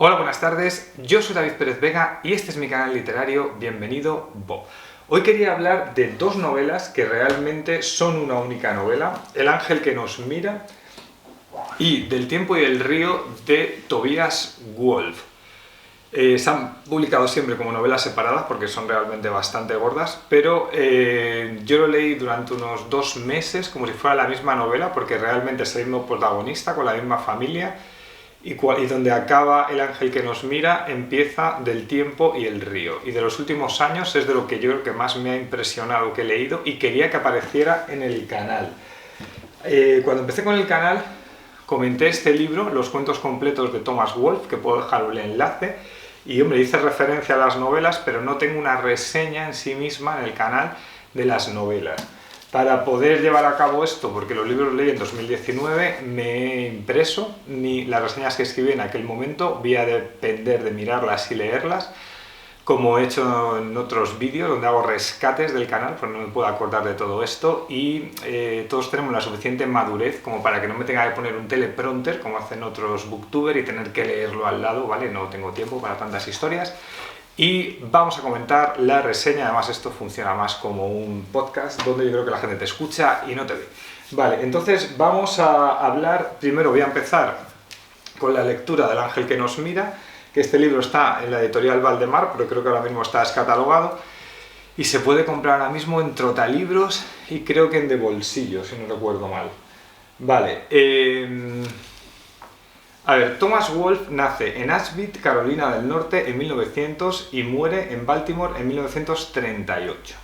Hola, buenas tardes, yo soy David Pérez Vega y este es mi canal literario Bienvenido Bo. Hoy quería hablar de dos novelas que realmente son una única novela, El ángel que nos mira y Del tiempo y el río de Tobias Wolff. Se han publicado siempre como novelas separadas porque son realmente bastante gordas, pero yo lo leí durante unos 2 meses como si fuera la misma novela porque realmente es el mismo protagonista con la misma familia y donde acaba El ángel que nos mira empieza Del tiempo y el río. Y de los últimos años es de lo que yo creo que más me ha impresionado que he leído y quería que apareciera en el canal. Cuando empecé con el canal comenté este libro, Los cuentos completos de Thomas Wolfe, que puedo dejar el enlace, y hombre, hice referencia a las novelas, pero no tengo una reseña en sí misma en el canal de las novelas. Para poder llevar a cabo esto, porque los libros los leí en 2019, me he impreso, las reseñas que escribí en aquel momento voy a depender de mirarlas y leerlas, como he hecho en otros vídeos donde hago rescates del canal, pues no me puedo acordar de todo esto y todos tenemos la suficiente madurez como para que no me tenga que poner un teleprompter como hacen otros booktubers y tener que leerlo al lado, ¿vale? No tengo tiempo para tantas historias. Y vamos a comentar la reseña, además esto funciona más como un podcast donde yo creo que la gente te escucha y no te ve. Vale, entonces vamos a hablar, primero voy a empezar con la lectura del ángel que nos mira, que este libro está en la editorial Valdemar, pero creo que ahora mismo está descatalogado y se puede comprar ahora mismo en Trotalibros y creo que en De Bolsillo, si no recuerdo mal. Vale, a ver, Thomas Wolfe nace en Asheville, Carolina del Norte, en 1900 y muere en Baltimore en 1938.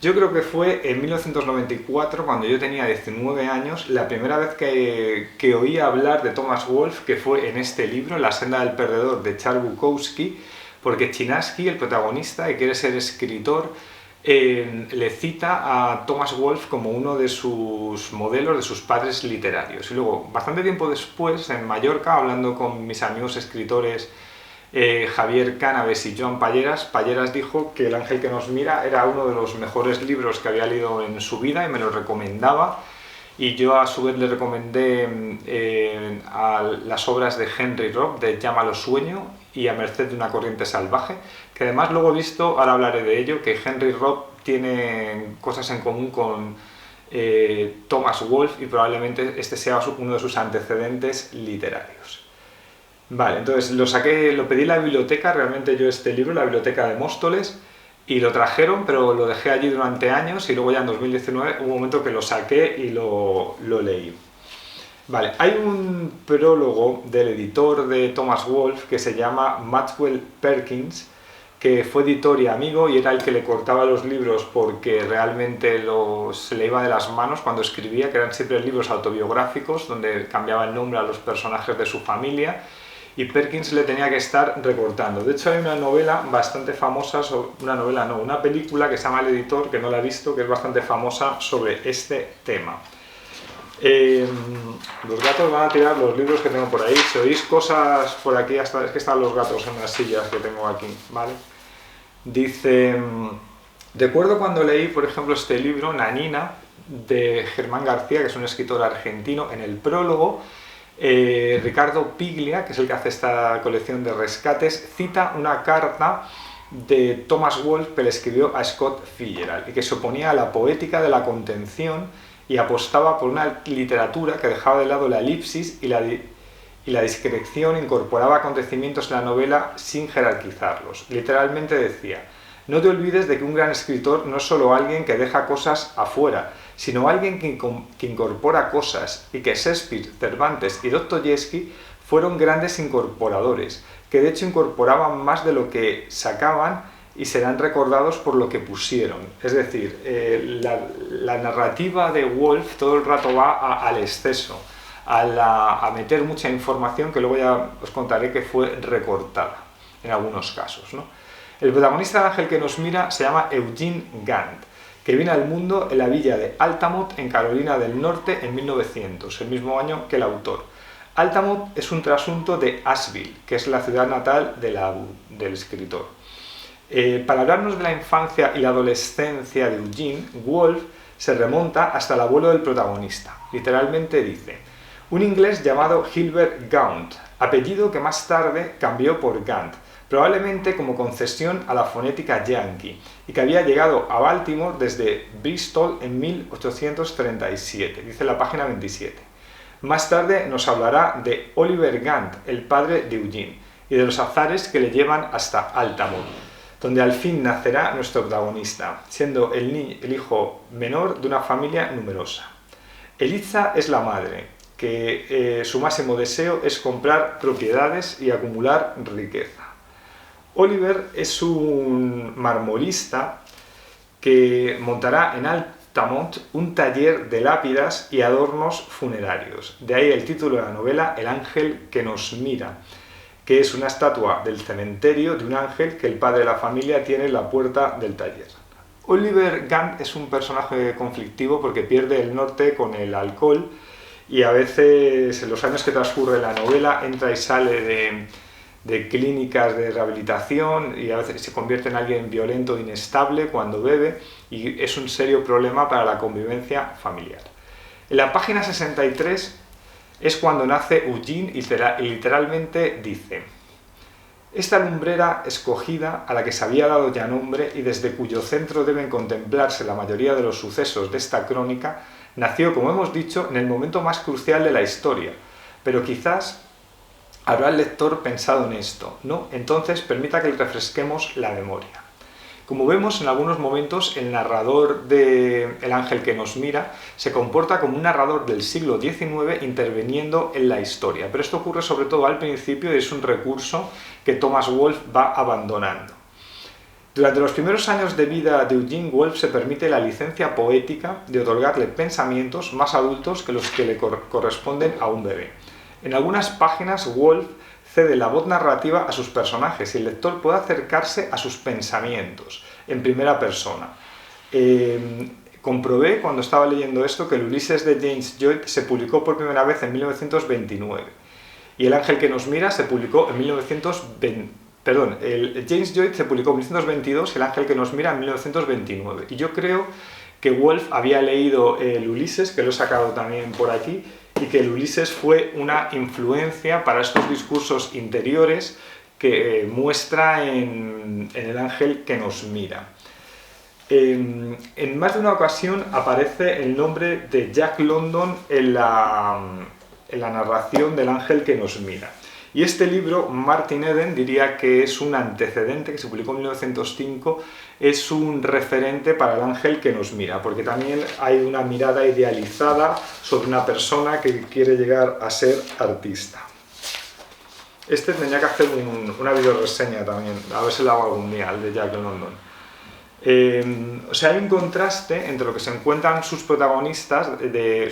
Yo creo que fue en 1994, cuando yo tenía 19 años, la primera vez que oí hablar de Thomas Wolfe, que fue en este libro, La senda del perdedor, de Charles Bukowski, porque Chinaski, el protagonista, que quiere ser escritor, le cita a Thomas Wolfe como uno de sus modelos, de sus padres literarios. Y luego, bastante tiempo después, en Mallorca, hablando con mis amigos escritores Javier Cánaves y Joan Palleras dijo que El ángel que nos mira era uno de los mejores libros que había leído en su vida y me lo recomendaba. Y yo a su vez le recomendé a las obras de Henry Robb, de Llámalo sueño, y A merced de una corriente salvaje, que además luego he visto, ahora hablaré de ello, que Henry Robb tiene cosas en común con Thomas Wolfe y probablemente este sea uno de sus antecedentes literarios. Vale, entonces lo pedí en la biblioteca, realmente yo este libro, la biblioteca de Móstoles, y lo trajeron, pero lo dejé allí durante años y luego ya en 2019 hubo un momento que lo saqué y lo leí. Vale, hay un prólogo del editor de Thomas Wolfe que se llama Maxwell Perkins, que fue editor y amigo y era el que le cortaba los libros porque realmente se le iba de las manos cuando escribía, que eran siempre libros autobiográficos donde cambiaba el nombre a los personajes de su familia y Perkins le tenía que estar recortando. De hecho hay una novela bastante famosa, una película que se llama El editor, que no la he visto, que es bastante famosa sobre este tema. Los gatos van a tirar los libros que tengo por ahí. Si oís cosas por aquí, hasta es que están los gatos en las sillas que tengo aquí, ¿vale? Dice, recuerdo cuando leí, por ejemplo, este libro, Nanina, de Germán García, que es un escritor argentino, en el prólogo, Ricardo Piglia, que es el que hace esta colección de rescates, cita una carta de Thomas Wolfe que le escribió a Scott Fitzgerald y que se oponía a la poética de la contención y apostaba por una literatura que dejaba de lado la elipsis y la discreción, incorporaba acontecimientos en la novela sin jerarquizarlos. Literalmente decía: no te olvides de que un gran escritor no es solo alguien que deja cosas afuera, sino alguien que incorpora cosas, y que Shakespeare, Cervantes y Dostoyevsky fueron grandes incorporadores, que de hecho incorporaban más de lo que sacaban y serán recordados por lo que pusieron. Es decir, la narrativa de Wolfe todo el rato va al exceso, a meter mucha información que luego ya os contaré que fue recortada en algunos casos, ¿no? El protagonista del ángel que nos mira se llama Eugene Gant, que viene al mundo en la villa de Altamont, en Carolina del Norte, en 1900, el mismo año que el autor. Altamont es un trasunto de Asheville, que es la ciudad natal del escritor. Para hablarnos de la infancia y la adolescencia de Eugene, Wolfe se remonta hasta el abuelo del protagonista. Literalmente dice: un inglés llamado Gilbert Gaunt, apellido que más tarde cambió por Gant, probablemente como concesión a la fonética yankee, y que había llegado a Baltimore desde Bristol en 1837, dice la página 27. Más tarde nos hablará de Oliver Gant, el padre de Eugene, y de los azares que le llevan hasta Altamont, donde al fin nacerá nuestro protagonista, siendo el hijo menor de una familia numerosa. Eliza es la madre, que su máximo deseo es comprar propiedades y acumular riqueza. Oliver es un marmolista que montará en Altamont un taller de lápidas y adornos funerarios. De ahí el título de la novela, El ángel que nos mira, que es una estatua del cementerio de un ángel que el padre de la familia tiene en la puerta del taller. Oliver Gant es un personaje conflictivo porque pierde el norte con el alcohol y a veces en los años que transcurre la novela entra y sale de clínicas de rehabilitación y a veces se convierte en alguien violento e inestable cuando bebe y es un serio problema para la convivencia familiar. En la página 63 es cuando nace Eugene y literalmente dice: esta lumbrera escogida, a la que se había dado ya nombre y desde cuyo centro deben contemplarse la mayoría de los sucesos de esta crónica, nació, como hemos dicho, en el momento más crucial de la historia, pero quizás habrá el lector pensado en esto, ¿no? Entonces permita que le refresquemos la memoria. Como vemos en algunos momentos, el narrador de El ángel que nos mira se comporta como un narrador del siglo XIX interviniendo en la historia, pero esto ocurre sobre todo al principio y es un recurso que Thomas Wolfe va abandonando. Durante los primeros años de vida de Eugene, Wolfe se permite la licencia poética de otorgarle pensamientos más adultos que los que le corresponden a un bebé. En algunas páginas, Wolfe cede la voz narrativa a sus personajes y el lector puede acercarse a sus pensamientos en primera persona. Comprobé cuando estaba leyendo esto que el Ulises de James Joyce se publicó por primera vez en 1929 y El ángel que nos mira se publicó en 1920. Perdón, el James Joyce se publicó en 1922 y El ángel que nos mira en 1929. Y yo creo que Wolfe había leído el Ulises, que lo he sacado también por aquí, y que el Ulises fue una influencia para estos discursos interiores que muestra en El ángel que nos mira. En más de una ocasión aparece el nombre de Jack London en la narración del ángel que nos mira. Y este libro, Martin Eden diría que es un antecedente, que se publicó en 1905, es un referente para El ángel que nos mira, porque también hay una mirada idealizada sobre una persona que quiere llegar a ser artista. Este tenía que hacer una videoreseña también, a ver si lo hago algún día, el de Jack London. O sea, hay un contraste entre lo que se encuentran sus protagonistas de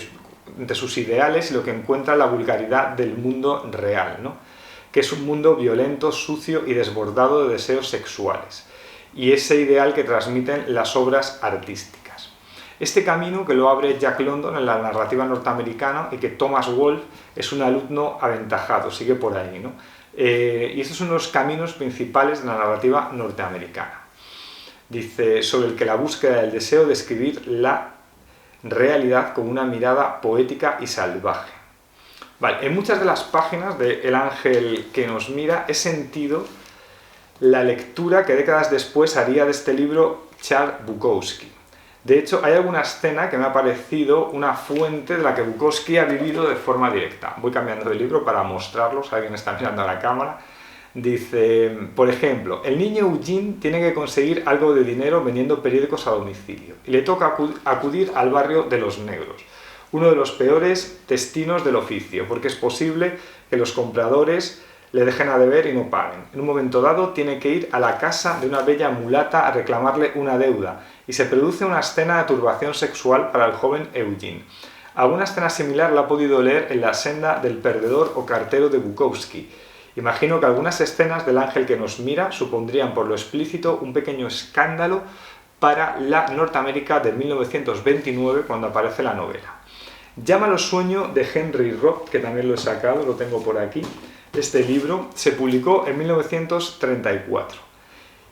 sus ideales y lo que encuentra la vulgaridad del mundo real, ¿no? Que es un mundo violento, sucio y desbordado de deseos sexuales, y ese ideal que transmiten las obras artísticas. Este camino que lo abre Jack London en la narrativa norteamericana y que Thomas Wolfe es un alumno aventajado, sigue por ahí, ¿no? Y estos son los caminos principales de la narrativa norteamericana. Dice, sobre el que la búsqueda del deseo de escribir la realidad con una mirada poética y salvaje. Vale, en muchas de las páginas de El ángel que nos mira he sentido la lectura que décadas después haría de este libro Charles Bukowski. De hecho, hay alguna escena que me ha parecido una fuente de la que Bukowski ha vivido de forma directa. Voy cambiando de libro para mostrarlos, alguien está mirando a la cámara. Dice, por ejemplo, el niño Eugene tiene que conseguir algo de dinero vendiendo periódicos a domicilio y le toca acudir al barrio de los negros, uno de los peores destinos del oficio, porque es posible que los compradores le dejen a deber y no paguen. En un momento dado tiene que ir a la casa de una bella mulata a reclamarle una deuda y se produce una escena de turbación sexual para el joven Eugene. Alguna escena similar la ha podido leer en La senda del perdedor o cartero de Bukowski. Imagino que algunas escenas del ángel que nos mira supondrían por lo explícito un pequeño escándalo para la Norteamérica de 1929 cuando aparece la novela. Llámalo sueño de Henry Robb, que también lo he sacado, lo tengo por aquí. Este libro se publicó en 1934.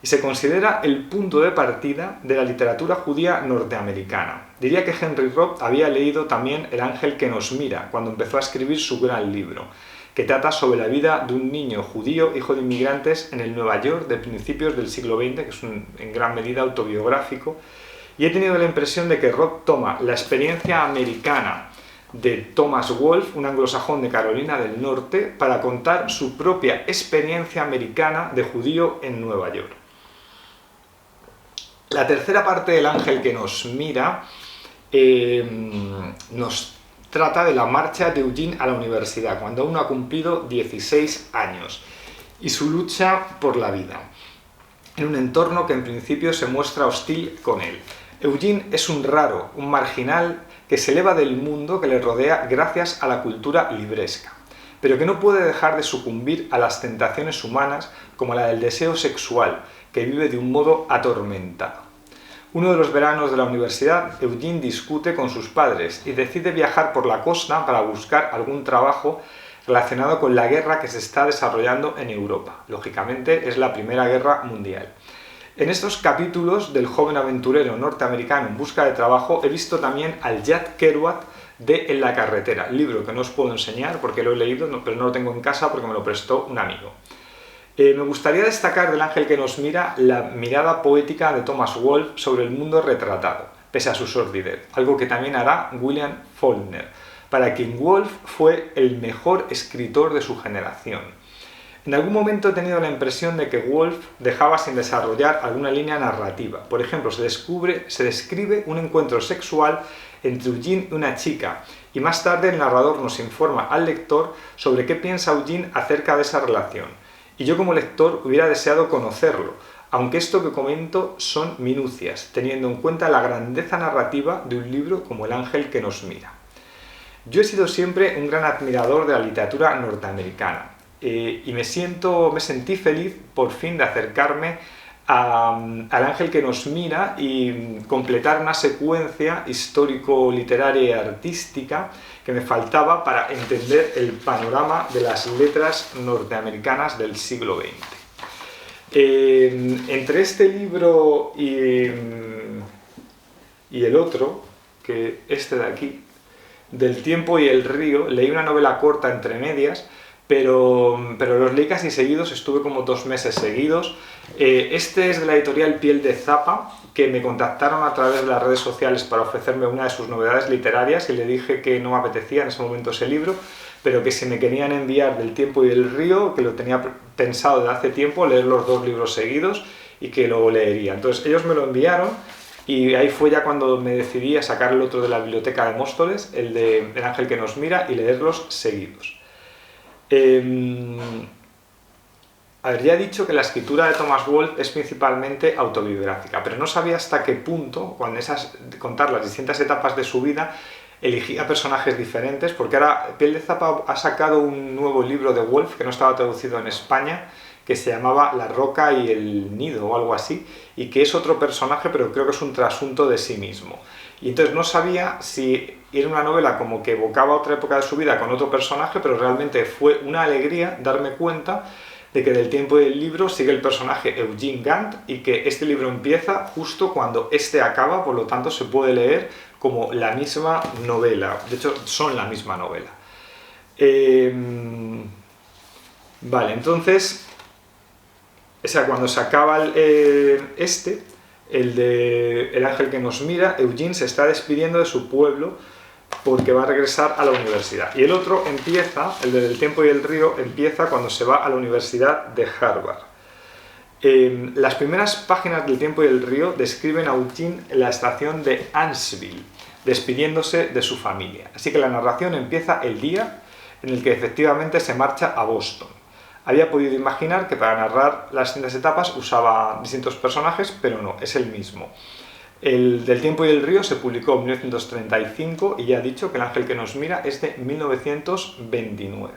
y se considera el punto de partida de la literatura judía norteamericana. Diría que Henry Robb había leído también El ángel que nos mira cuando empezó a escribir su gran libro, que trata sobre la vida de un niño judío, hijo de inmigrantes, en el Nueva York de principios del siglo XX, que es en gran medida autobiográfico, y he tenido la impresión de que Robb toma la experiencia americana de Thomas Wolfe, un anglosajón de Carolina del Norte, para contar su propia experiencia americana de judío en Nueva York. La tercera parte del ángel que nos mira nos trata de la marcha de Eugene a la universidad, cuando aún no ha cumplido 16 años, y su lucha por la vida, en un entorno que en principio se muestra hostil con él. Eugene es un raro, un marginal que se eleva del mundo que le rodea gracias a la cultura libresca, pero que no puede dejar de sucumbir a las tentaciones humanas como la del deseo sexual, que vive de un modo atormentado. Uno de los veranos de la universidad, Eugene discute con sus padres y decide viajar por la costa para buscar algún trabajo relacionado con la guerra que se está desarrollando en Europa. Lógicamente, es la Primera Guerra Mundial. En estos capítulos del joven aventurero norteamericano en busca de trabajo he visto también al Jack Kerouac de En la carretera, libro que no os puedo enseñar porque lo he leído, pero no lo tengo en casa porque me lo prestó un amigo. Me gustaría destacar del ángel que nos mira la mirada poética de Thomas Wolfe sobre el mundo retratado, pese a su sordidez, algo que también hará William Faulkner, para quien Wolfe fue el mejor escritor de su generación. En algún momento he tenido la impresión de que Wolfe dejaba sin desarrollar alguna línea narrativa. Por ejemplo, se describe un encuentro sexual entre Eugene y una chica, y más tarde el narrador nos informa al lector sobre qué piensa Eugene acerca de esa relación. Y yo como lector hubiera deseado conocerlo, aunque esto que comento son minucias, teniendo en cuenta la grandeza narrativa de un libro como El ángel que nos mira. Yo he sido siempre un gran admirador de la literatura norteamericana y me sentí feliz por fin de acercarme al ángel que nos mira y completar una secuencia histórico-literaria y artística que me faltaba para entender el panorama de las letras norteamericanas del siglo XX. Entre este libro y el otro, que este de aquí, Del tiempo y el río, leí una novela corta entre medias, pero los leí casi seguidos, estuve como 2 meses seguidos. Este es de la editorial Piel de Zapa, que me contactaron a través de las redes sociales para ofrecerme una de sus novedades literarias y le dije que no me apetecía en ese momento ese libro, pero que si me querían enviar Del tiempo y el río, que lo tenía pensado desde hace tiempo, leer los 2 libros seguidos y que lo leería. Entonces ellos me lo enviaron y ahí fue ya cuando me decidí a sacar el otro de la biblioteca de Móstoles, el de El ángel que nos mira, y leerlos seguidos. Ya he dicho que la escritura de Thomas Wolfe es principalmente autobiográfica, pero no sabía hasta qué punto, cuando contar las distintas etapas de su vida, elegía personajes diferentes, porque ahora Piel de Zapa ha sacado un nuevo libro de Wolfe que no estaba traducido en España, que se llamaba La roca y el nido o algo así, y que es otro personaje, pero creo que es un trasunto de sí mismo. Y entonces no sabía si era una novela como que evocaba otra época de su vida con otro personaje, pero realmente fue una alegría darme cuenta de que Del tiempo y el libro sigue el personaje Eugene Gant y que este libro empieza justo cuando este acaba, por lo tanto se puede leer como la misma novela. De hecho, son la misma novela. Vale, entonces, o sea, cuando se acaba el de El ángel que nos mira, Eugene se está despidiendo de su pueblo porque va a regresar a la universidad. Y el otro empieza, el de Del tiempo y el río, empieza cuando se va a la Universidad de Harvard. Las primeras páginas del tiempo y el río describen a Eugene en la estación de Huntsville, despidiéndose de su familia. Así que la narración empieza el día en el que efectivamente se marcha a Boston. Había podido imaginar que para narrar las distintas etapas usaba distintos personajes, pero no, es el mismo. El Del tiempo y el río se publicó en 1935 y ya he dicho que El ángel que nos mira es de 1929.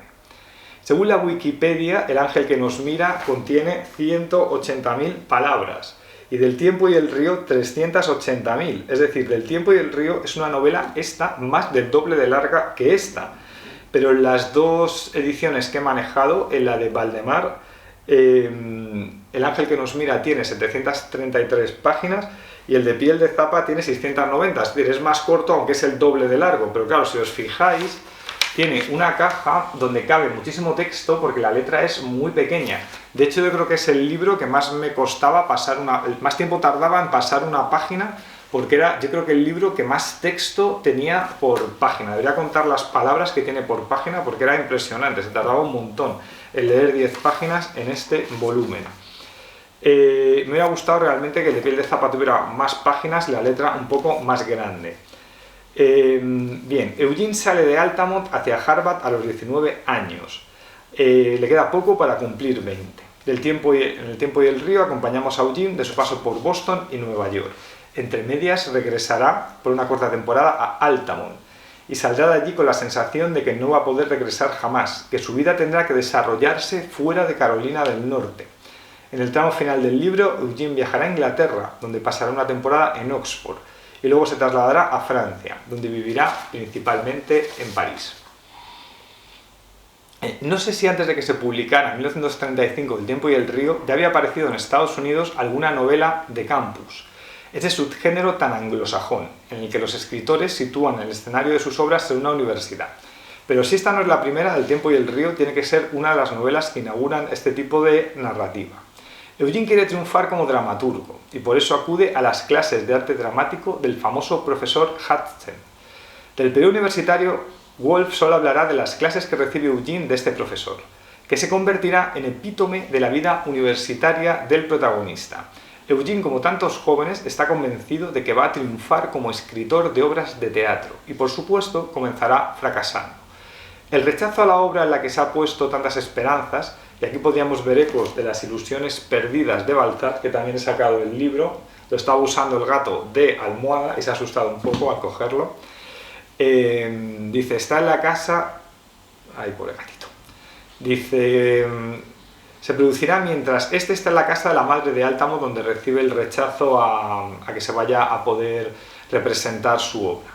Según la Wikipedia, El ángel que nos mira contiene 180.000 palabras y Del tiempo y el río 380.000. Es decir, Del tiempo y el río es una novela más del doble de larga que esta. Pero en las 2 ediciones que he manejado, en la de Valdemar, El ángel que nos mira tiene 733 páginas y el de piel de zapa tiene 690, es decir, es más corto aunque es el doble de largo, pero claro, si os fijáis, tiene una caja donde cabe muchísimo texto porque la letra es muy pequeña. De hecho, yo creo que es el libro que más me costaba pasar más tiempo tardaba en pasar una página, porque era, yo creo que el libro que más texto tenía por página. Debería contar las palabras que tiene por página porque era impresionante, se tardaba un montón en leer 10 páginas en este volumen. Me hubiera gustado realmente que el de piel de zapa tuviera más páginas y la letra un poco más grande. Bien, Eugene sale de Altamont hacia Harvard a los 19 años. Le queda poco para cumplir 20. En el tiempo y el río acompañamos a Eugene de su paso por Boston y Nueva York. Entre medias regresará por una corta temporada a Altamont y saldrá de allí con la sensación de que no va a poder regresar jamás, que su vida tendrá que desarrollarse fuera de Carolina del Norte. En el tramo final del libro, Eugene viajará a Inglaterra, donde pasará una temporada en Oxford, y luego se trasladará a Francia, donde vivirá principalmente en París. No sé si antes de que se publicara en 1935 El tiempo y el río ya había aparecido en Estados Unidos alguna novela de campus, ese subgénero tan anglosajón, en el que los escritores sitúan el escenario de sus obras en una universidad. Pero si esta no es la primera, El tiempo y el río tiene que ser una de las novelas que inauguran este tipo de narrativa. Eugene quiere triunfar como dramaturgo y por eso acude a las clases de arte dramático del famoso profesor Hudson. Del periodo universitario, Woolf solo hablará de las clases que recibe Eugene de este profesor, que se convertirá en epítome de la vida universitaria del protagonista. Eugene, como tantos jóvenes, está convencido de que va a triunfar como escritor de obras de teatro y, por supuesto, comenzará fracasando. El rechazo a la obra en la que se ha puesto tantas esperanzas, y aquí podríamos ver ecos de Las ilusiones perdidas de Balzac, que también he sacado el libro, lo estaba usando el gato de almohada y se ha asustado un poco al cogerlo. Dice, está en la casa... Ay, pobre gatito. Dice... Se producirá mientras este está en la casa de la madre de Altamont, donde recibe el rechazo a que se vaya a poder representar su obra.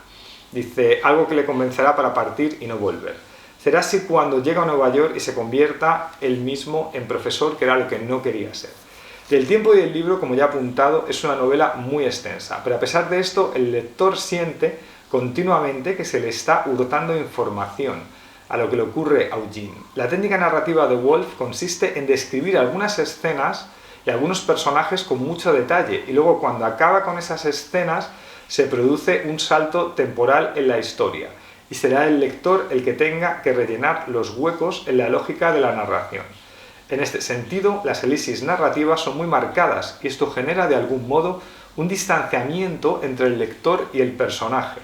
Dice, algo que le convencerá para partir y no volver. Será así cuando llega a Nueva York y se convierta él mismo en profesor, que era lo que no quería ser. Del tiempo y el libro, como ya he apuntado, es una novela muy extensa, pero a pesar de esto, el lector siente continuamente que se le está hurtando información a lo que le ocurre a Eugene. La técnica narrativa de Woolf consiste en describir algunas escenas y algunos personajes con mucho detalle, y luego cuando acaba con esas escenas se produce un salto temporal en la historia, y será el lector el que tenga que rellenar los huecos en la lógica de la narración. En este sentido, las elipsis narrativas son muy marcadas, y esto genera de algún modo un distanciamiento entre el lector y el personaje.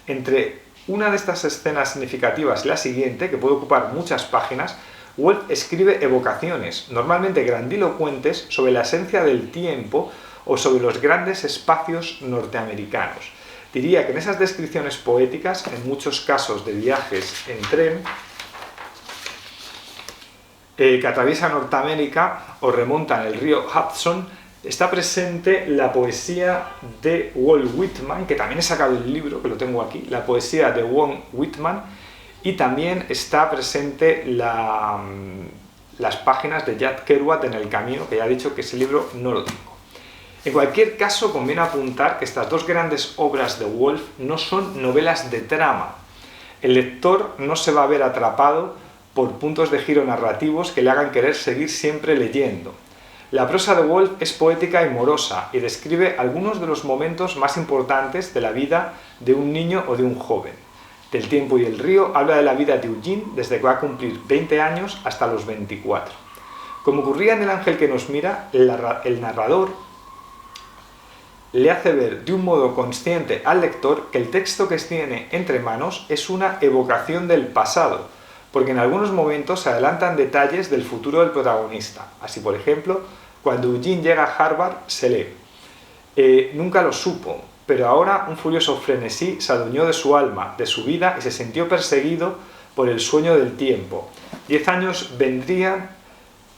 Entre una de estas escenas significativas y la siguiente, que puede ocupar muchas páginas, Woolf escribe evocaciones, normalmente grandilocuentes, sobre la esencia del tiempo o sobre los grandes espacios norteamericanos. Diría que en esas descripciones poéticas, en muchos casos de viajes en tren, que atraviesan Norteamérica o remontan el río Hudson, está presente la poesía de Walt Whitman, que también he sacado el libro, que lo tengo aquí, la poesía de Walt Whitman, y también está presente las páginas de Jack Kerouac en El camino, que ya he dicho que ese libro no lo tengo. En cualquier caso, conviene apuntar que estas dos grandes obras de Woolf no son novelas de trama. El lector no se va a ver atrapado por puntos de giro narrativos que le hagan querer seguir siempre leyendo. La prosa de Woolf es poética y morosa y describe algunos de los momentos más importantes de la vida de un niño o de un joven. Del tiempo y el río habla de la vida de Eugene desde que va a cumplir 20 años hasta los 24. Como ocurría en El ángel que nos mira, el narrador le hace ver de un modo consciente al lector que el texto que tiene entre manos es una evocación del pasado, porque en algunos momentos se adelantan detalles del futuro del protagonista. Así, por ejemplo, cuando Eugene llega a Harvard, se lee: nunca lo supo, pero ahora un furioso frenesí se adueñó de su alma, de su vida, y se sintió perseguido por el sueño del tiempo. 10 años vendrían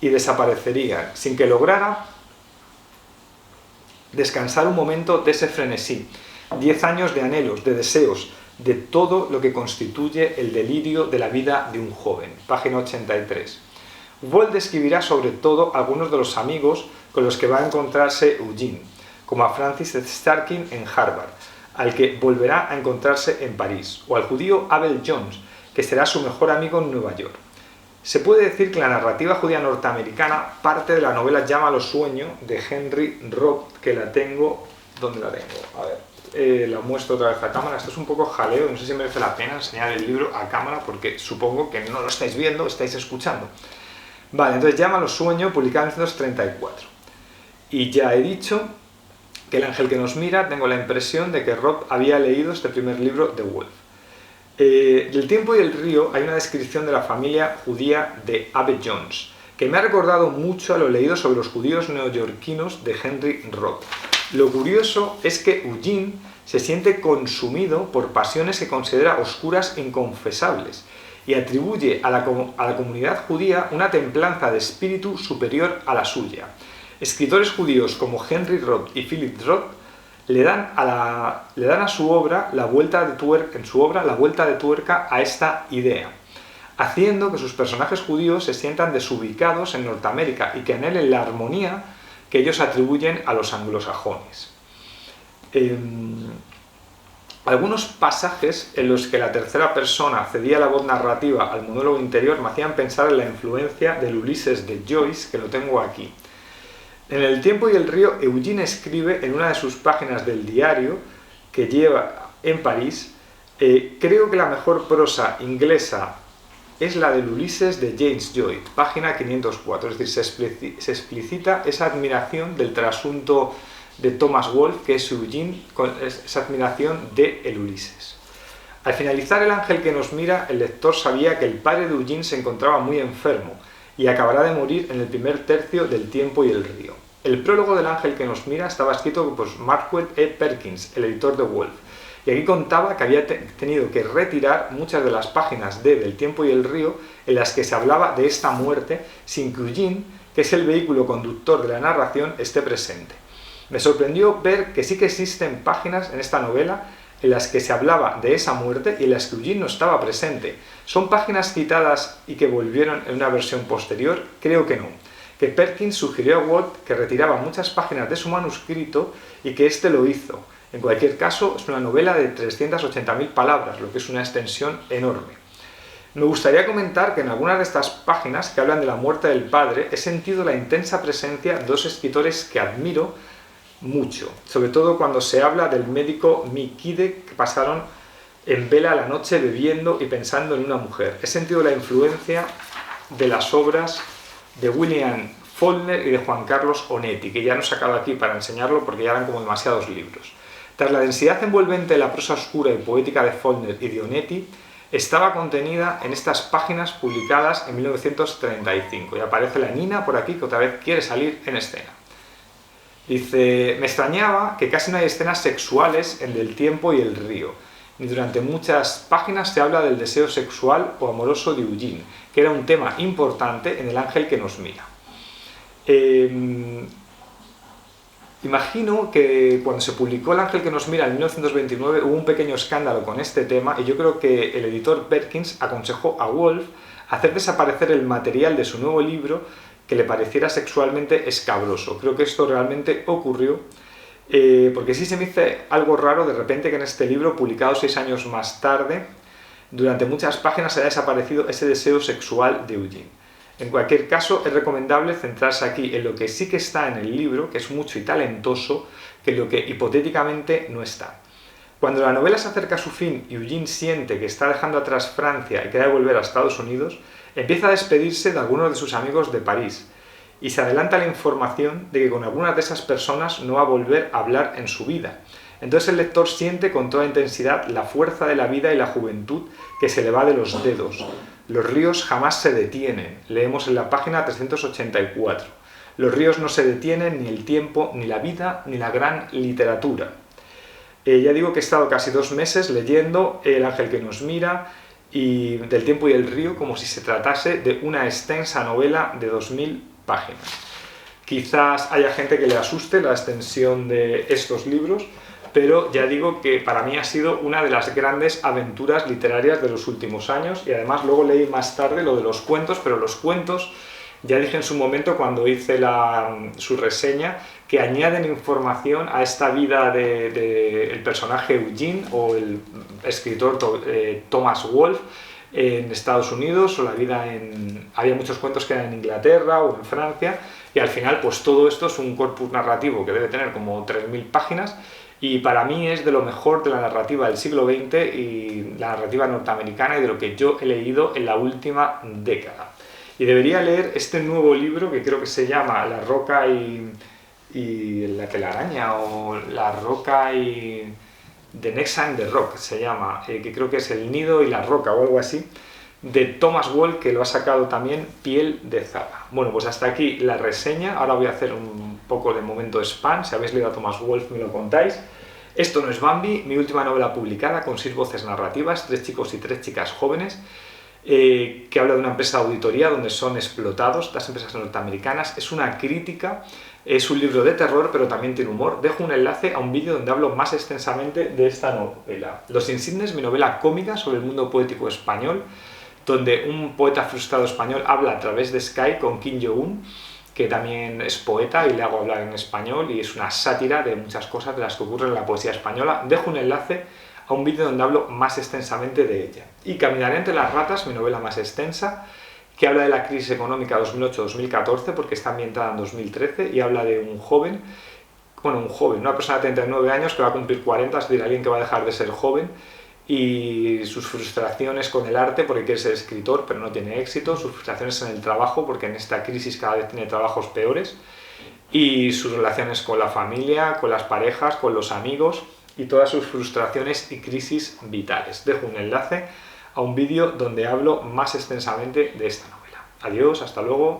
y desaparecerían, sin que lograra descansar un momento de ese frenesí. 10 años de anhelos, de deseos, de todo lo que constituye el delirio de la vida de un joven. Página 83. Walt describirá sobre todo algunos de los amigos con los que va a encontrarse Eugene, como a Francis Starkin en Harvard, al que volverá a encontrarse en París, o al judío Abel Jones, que será su mejor amigo en Nueva York. Se puede decir que la narrativa judía norteamericana parte de la novela Llámalo sueño de Henry Robb, que la tengo... ¿Dónde la tengo? A ver, la muestro otra vez a cámara. Esto es un poco jaleo, no sé si merece la pena enseñar el libro a cámara porque supongo que no lo estáis viendo, estáis escuchando. Vale, entonces Llámalo sueño, publicado en 1934. Y ya he dicho que El ángel que nos mira, tengo la impresión de que Robb había leído este primer libro de Woolf. Del tiempo y el río hay una descripción de la familia judía de Abel Jones, que me ha recordado mucho a lo leído sobre los judíos neoyorquinos de Henry Robb. Lo curioso es que Eugene se siente consumido por pasiones que considera oscuras e inconfesables y atribuye a la comunidad judía una templanza de espíritu superior a la suya. Escritores judíos como Henry Robb y Philip Roth le dan a su obra la vuelta de tuerca a esta idea, haciendo que sus personajes judíos se sientan desubicados en Norteamérica y que anhelen la armonía que ellos atribuyen a los anglosajones. Algunos pasajes en los que la tercera persona cedía la voz narrativa al monólogo interior me hacían pensar en la influencia del Ulises de Joyce, que lo tengo aquí. En El tiempo y el río, Eugene escribe en una de sus páginas del diario que lleva en París: creo que la mejor prosa inglesa es la del Ulises de James Joyce, página 504, es decir, se explicita esa admiración del trasunto de Thomas Wolfe, que es Eugene, con esa admiración de el Ulises. Al finalizar El ángel que nos mira, el lector sabía que el padre de Eugene se encontraba muy enfermo y acabará de morir en el primer tercio del Tiempo y el río. El prólogo del ángel que nos mira estaba escrito por Marquette E. Perkins, el editor de Wolfe, y aquí contaba que había tenido que retirar muchas de las páginas de Del tiempo y el río en las que se hablaba de esta muerte sin que Eugene, que es el vehículo conductor de la narración, esté presente. Me sorprendió ver que sí que existen páginas en esta novela en las que se hablaba de esa muerte y en las que Eugene no estaba presente. ¿Son páginas citadas y que volvieron en una versión posterior? Creo que no. Que Perkins sugirió a Walt que retiraba muchas páginas de su manuscrito y que éste lo hizo. En cualquier caso, es una novela de 380.000 palabras, lo que es una extensión enorme. Me gustaría comentar que en algunas de estas páginas que hablan de la muerte del padre he sentido la intensa presencia de dos escritores que admiro mucho, sobre todo cuando se habla del médico Mikide, que pasaron en vela la noche bebiendo y pensando en una mujer. He sentido la influencia de las obras de William Faulkner y de Juan Carlos Onetti, que ya no he sacado aquí para enseñarlo porque ya eran como demasiados libros. Tras la densidad envolvente de la prosa oscura y poética de Faulkner y de Onetti, estaba contenida en estas páginas publicadas en 1935, y aparece la Nina por aquí, que otra vez quiere salir en escena. Dice: me extrañaba que casi no hay escenas sexuales en Del tiempo y el río, ni durante muchas páginas se habla del deseo sexual o amoroso de Eugene, que era un tema importante en El ángel que nos mira. Imagino que cuando se publicó El ángel que nos mira en 1929 hubo un pequeño escándalo con este tema, y yo creo que el editor Perkins aconsejó a Wolfe hacer desaparecer el material de su nuevo libro que le pareciera sexualmente escabroso. Creo que esto realmente ocurrió, porque sí se me hizo algo raro de repente que en este libro, publicado 6 años más tarde, durante muchas páginas haya desaparecido ese deseo sexual de Eugene. En cualquier caso, es recomendable centrarse aquí en lo que sí que está en el libro, que es mucho y talentoso, que en lo que hipotéticamente no está. Cuando la novela se acerca a su fin y Eugene siente que está dejando atrás Francia y que debe volver a Estados Unidos, empieza a despedirse de algunos de sus amigos de París, y se adelanta la información de que con algunas de esas personas no va a volver a hablar en su vida. Entonces el lector siente con toda intensidad la fuerza de la vida y la juventud que se le va de los dedos. Los ríos jamás se detienen, leemos en la página 384. Los ríos no se detienen, ni el tiempo, ni la vida, ni la gran literatura. Ya digo que he estado casi 2 meses leyendo El ángel que nos mira y Del tiempo y el río como si se tratase de una extensa novela de 2000 páginas. Quizás haya gente que le asuste la extensión de estos libros, pero ya digo que para mí ha sido una de las grandes aventuras literarias de los últimos años, y además luego leí más tarde lo de los cuentos, pero los cuentos Ya dije en su momento cuando hice su reseña que añaden información a esta vida del personaje Eugene o el escritor Thomas Wolfe en Estados Unidos, o la vida había muchos cuentos que eran en Inglaterra o en Francia, y al final pues todo esto es un corpus narrativo que debe tener como 3000 páginas, y para mí es de lo mejor de la narrativa del siglo XX y la narrativa norteamericana y de lo que yo he leído en la última década. Y debería leer este nuevo libro que creo que se llama La roca y la telaraña, o La roca y The Next and the Rock se llama, que creo que es El nido y la roca o algo así, de Thomas Wolfe, que lo ha sacado también Piel de Zara. Bueno, pues hasta aquí la reseña. Ahora voy a hacer un poco de momento spam. Si habéis leído a Thomas Wolfe me lo contáis. Esto no es Bambi, mi última novela publicada con 6 voces narrativas, 3 chicos y 3 chicas jóvenes, que habla de una empresa de auditoría donde son explotados las empresas norteamericanas. Es una crítica, es un libro de terror, pero también tiene humor. Dejo un enlace a un vídeo donde hablo más extensamente de esta novela. Los Insignes, mi novela cómica sobre el mundo poético español, donde un poeta frustrado español habla a través de Skype con Kim Jong-un, que también es poeta y le hago hablar en español, y es una sátira de muchas cosas de las que ocurren en la poesía española. Dejo un enlace a un vídeo donde hablo más extensamente de ella. Y Caminaré entre las ratas, mi novela más extensa, que habla de la crisis económica 2008-2014, porque está ambientada en 2013, y habla de un joven, una persona de 39 años que va a cumplir 40, es decir, alguien que va a dejar de ser joven, y sus frustraciones con el arte porque quiere ser escritor pero no tiene éxito, sus frustraciones en el trabajo porque en esta crisis cada vez tiene trabajos peores, y sus relaciones con la familia, con las parejas, con los amigos y todas sus frustraciones y crisis vitales. Dejo un enlace a un vídeo donde hablo más extensamente de esta novela. Adiós, hasta luego.